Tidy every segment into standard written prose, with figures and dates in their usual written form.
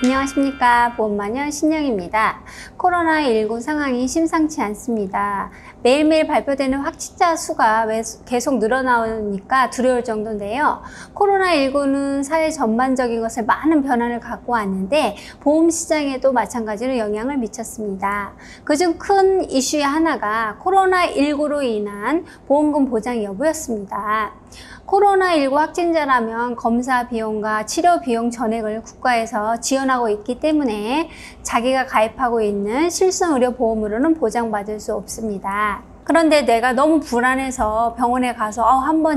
안녕하십니까, 보험마녀 신영입니다. 코로나19 상황이 심상치 않습니다. 매일매일 발표되는 확진자 수가 계속 늘어나니까 두려울 정도인데요. 코로나19는 사회 전반적인 것을 많은 변화를 갖고 왔는데 보험시장에도 마찬가지로 영향을 미쳤습니다. 그중 큰 이슈의 하나가 코로나19로 인한 보험금 보장 여부였습니다. 코로나19 확진자라면 검사 비용과 치료 비용 전액을 국가에서 지원하고 있기 때문에 자기가 가입하고 있는 실손의료보험으로는 보장받을 수 없습니다. 그런데 내가 너무 불안해서 병원에 가서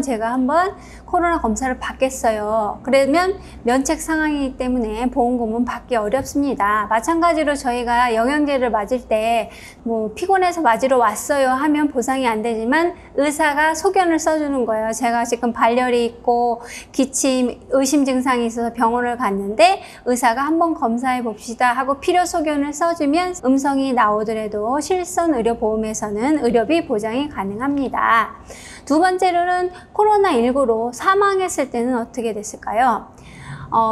제가 한번 코로나 검사를 받겠어요. 그러면 면책 상황이기 때문에 보험금은 받기 어렵습니다. 마찬가지로 저희가 영양제를 맞을 때 피곤해서 맞으러 왔어요 하면 보상이 안 되지만 의사가 소견을 써주는 거예요. 제가 지금 발열이 있고 기침, 의심 증상이 있어서 병원을 갔는데 의사가 한번 검사해 봅시다 하고 필요 소견을 써주면 음성이 나오더라도 실손의료보험에서는 의료비 보장이 가능합니다. 두 번째로는 코로나19로 사망했을 때는 어떻게 됐을까요?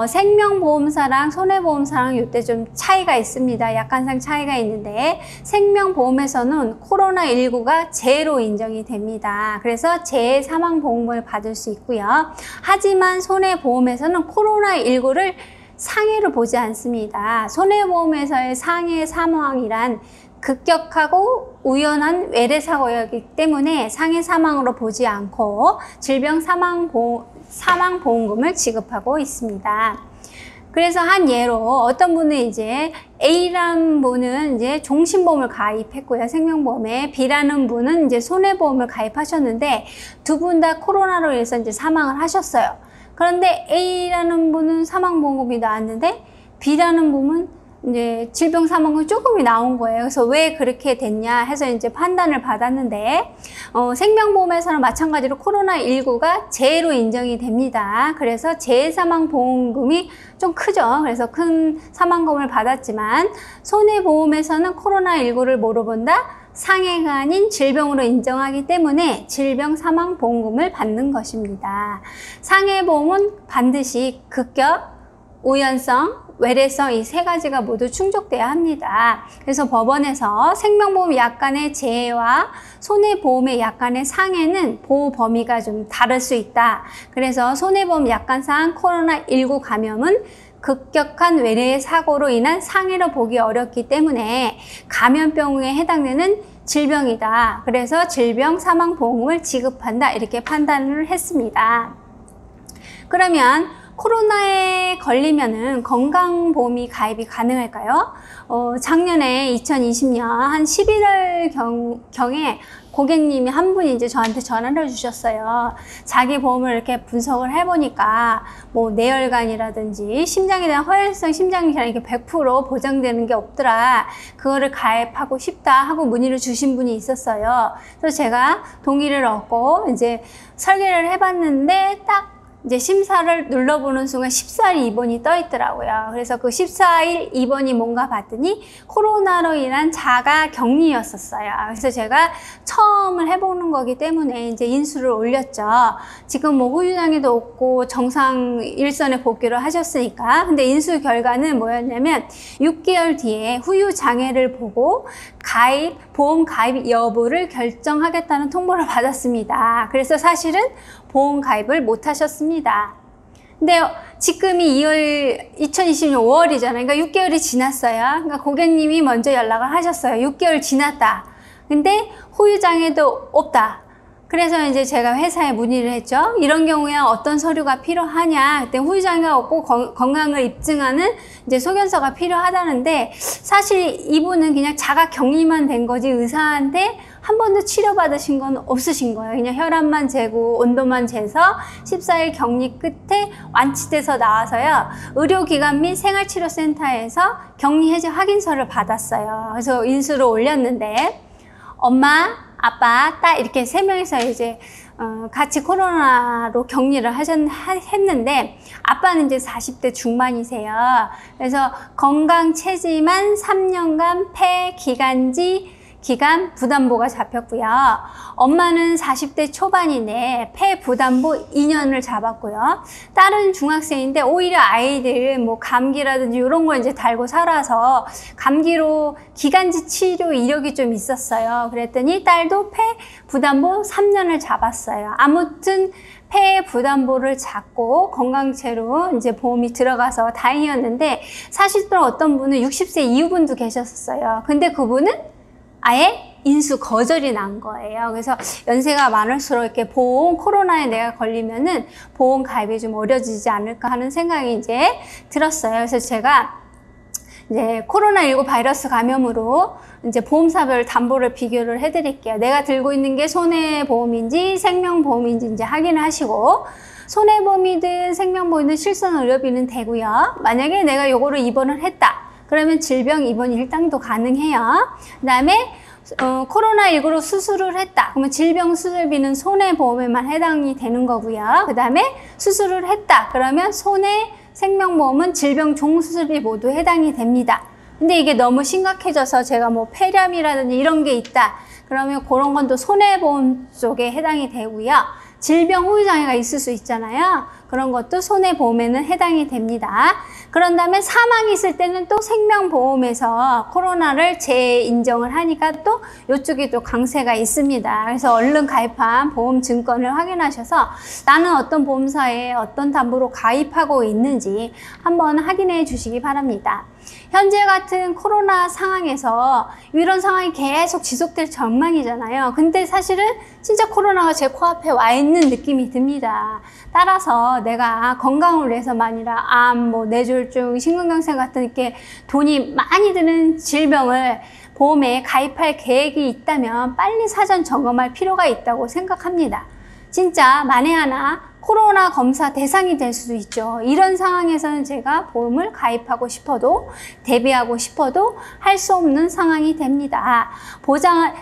생명보험사랑 손해보험사랑 이때 좀 차이가 있습니다. 약간상 차이가 있는데 생명보험에서는 코로나19가 재해로 인정이 됩니다. 그래서 재해 사망보험을 받을 수 있고요. 하지만 손해보험에서는 코로나19를 상해로 보지 않습니다. 손해보험에서의 상해 사망이란 급격하고 우연한 외래사고였기 때문에 상해 사망으로 보지 않고 질병 사망보험금을 지급하고 있습니다. 그래서 한 예로 어떤 분은 이제 A라는 분은 이제 종신보험을 가입했고요. 생명보험에 B라는 분은 이제 손해보험을 가입하셨는데 두 분 다 코로나로 인해서 이제 사망을 하셨어요. 그런데 A라는 분은 사망보험금이 나왔는데 B라는 분은 이제 질병 사망금이 조금이 나온 거예요. 그래서 왜 그렇게 됐냐 해서 이제 판단을 받았는데 생명보험에서는 마찬가지로 코로나19가 재해로 인정이 됩니다. 그래서 재해 사망보험금이 좀 크죠. 그래서 큰 사망금을 받았지만 손해보험에서는 코로나19를 뭐로 본다? 상해가 아닌 질병으로 인정하기 때문에 질병 사망보험금을 받는 것입니다. 상해보험은 반드시 급격, 우연성, 외래성 이 세 가지가 모두 충족돼야 합니다. 그래서 법원에서 생명보험 약관의 재해와 손해보험의 약관의 상해는 보호 범위가 좀 다를 수 있다. 그래서 손해보험 약관상 코로나19 감염은 급격한 외래의 사고로 인한 상해로 보기 어렵기 때문에 감염병에 해당되는 질병이다. 그래서 질병 사망보험금을 지급한다. 이렇게 판단을 했습니다. 그러면 코로나에 걸리면은 건강보험이 가입이 가능할까요? 작년에 2020년 한 11월 경에 고객님이 한 분이 이제 저한테 전화를 주셨어요. 자기 보험을 이렇게 분석을 해보니까 뇌혈관이라든지 심장에 대한 허혈성 심장질환이 이렇게 100% 보장되는 게 없더라. 그거를 가입하고 싶다 하고 문의를 주신 분이 있었어요. 그래서 제가 동의를 얻고 이제 설계를 해봤는데 딱 이제 심사를 눌러보는 순간 14일 입원이 떠 있더라고요. 그래서 그 14일 입원이 뭔가 봤더니 코로나로 인한 자가 격리였었어요. 그래서 제가 처음을 해보는 거기 때문에 이제 인수를 올렸죠. 지금 후유장애도 없고 정상 일선에 복귀를 하셨으니까. 근데 인수 결과는 뭐였냐면 6개월 뒤에 후유장애를 보고 보험 가입 여부를 결정하겠다는 통보를 받았습니다. 그래서 사실은 보험 가입을 못 하셨습니다. 근데 지금이 2020년 5월이잖아요. 그러니까 6개월이 지났어요. 그러니까 고객님이 먼저 연락을 하셨어요. 6개월 지났다. 근데 후유장애도 없다. 그래서 이제 제가 회사에 문의를 했죠. 이런 경우에 어떤 서류가 필요하냐. 그때 후유장애가 없고 건강을 입증하는 이제 소견서가 필요하다는데 사실 이분은 그냥 자가 격리만 된 거지 의사한테 한 번도 치료받으신 건 없으신 거예요. 그냥 혈압만 재고 온도만 재서 14일 격리 끝에 완치돼서 나와서요. 의료기관 및 생활치료센터에서 격리 해제 확인서를 받았어요. 그래서 인수를 올렸는데 엄마, 아빠, 딸 이렇게 세 명이서 이제 같이 코로나로 격리를 했는데 아빠는 이제 40대 중반이세요. 그래서 건강 체지만 3년간 폐, 기관지, 기간 부담보가 잡혔고요. 엄마는 40대 초반인데 폐 부담보 2년을 잡았고요. 딸은 중학생인데 오히려 아이들 뭐 감기라든지 이런 걸 이제 달고 살아서 감기로 기간지 치료 이력이 좀 있었어요. 그랬더니 딸도 폐 부담보 3년을 잡았어요. 아무튼 폐 부담보를 잡고 건강체로 이제 보험이 들어가서 다행이었는데, 사실 또 어떤 분은 60세 이후분도 계셨어요. 근데 그분은 아예 인수 거절이 난 거예요. 그래서 연세가 많을수록 이렇게 코로나에 내가 걸리면은 보험 가입이 좀 어려지지 않을까 하는 생각이 이제 들었어요. 그래서 제가 이제 코로나19 바이러스 감염으로 이제 보험사별 담보를 비교를 해드릴게요. 내가 들고 있는 게 손해보험인지 생명보험인지 이제 확인을 하시고, 손해보험이든 생명보험이든 실손의료비는 되고요. 만약에 내가 요거를 입원을 했다 그러면 질병 입원 일당도 가능해요. 그 다음에 코로나19로 수술을 했다 그러면 질병 수술비는 손해보험에만 해당이 되는 거고요. 그 다음에 수술을 했다 그러면 생명보험은 질병 종수술비 모두 해당이 됩니다. 근데 이게 너무 심각해져서 제가 뭐 폐렴이라든지 이런 게 있다 그러면 그런 건 또 손해보험 쪽에 해당이 되고요. 질병 후유장애가 있을 수 있잖아요. 그런 것도 손해보험에는 해당이 됩니다. 그런 다음에 사망이 있을 때는 또 생명보험에서 코로나를 재인정을 하니까 또 이쪽이 또 강세가 있습니다. 그래서 얼른 가입한 보험 증권을 확인하셔서 나는 어떤 보험사에 어떤 담보로 가입하고 있는지 한번 확인해 주시기 바랍니다. 현재 같은 코로나 상황에서 이런 상황이 계속 지속될 전망이잖아요. 근데 사실은 진짜 코로나가 제 코앞에 와 있는 느낌이 듭니다. 따라서 내가 건강을 위해서만이라 암, 뇌졸중, 심근경색 같은 이렇게 돈이 많이 드는 질병을 보험에 가입할 계획이 있다면 빨리 사전 점검할 필요가 있다고 생각합니다. 진짜 만에 하나 코로나 검사 대상이 될 수도 있죠. 이런 상황에서는 제가 보험을 가입하고 싶어도 대비하고 싶어도 할 수 없는 상황이 됩니다.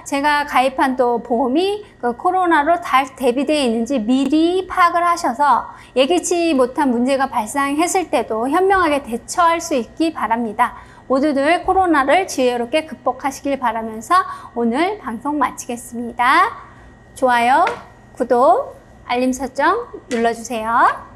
제가 가입한 또 보험이 그 코로나로 다 대비되어 있는지 미리 파악을 하셔서 예기치 못한 문제가 발생했을 때도 현명하게 대처할 수 있기 바랍니다. 모두들 코로나를 지혜롭게 극복하시길 바라면서 오늘 방송 마치겠습니다. 좋아요, 구독, 알림 설정 눌러주세요.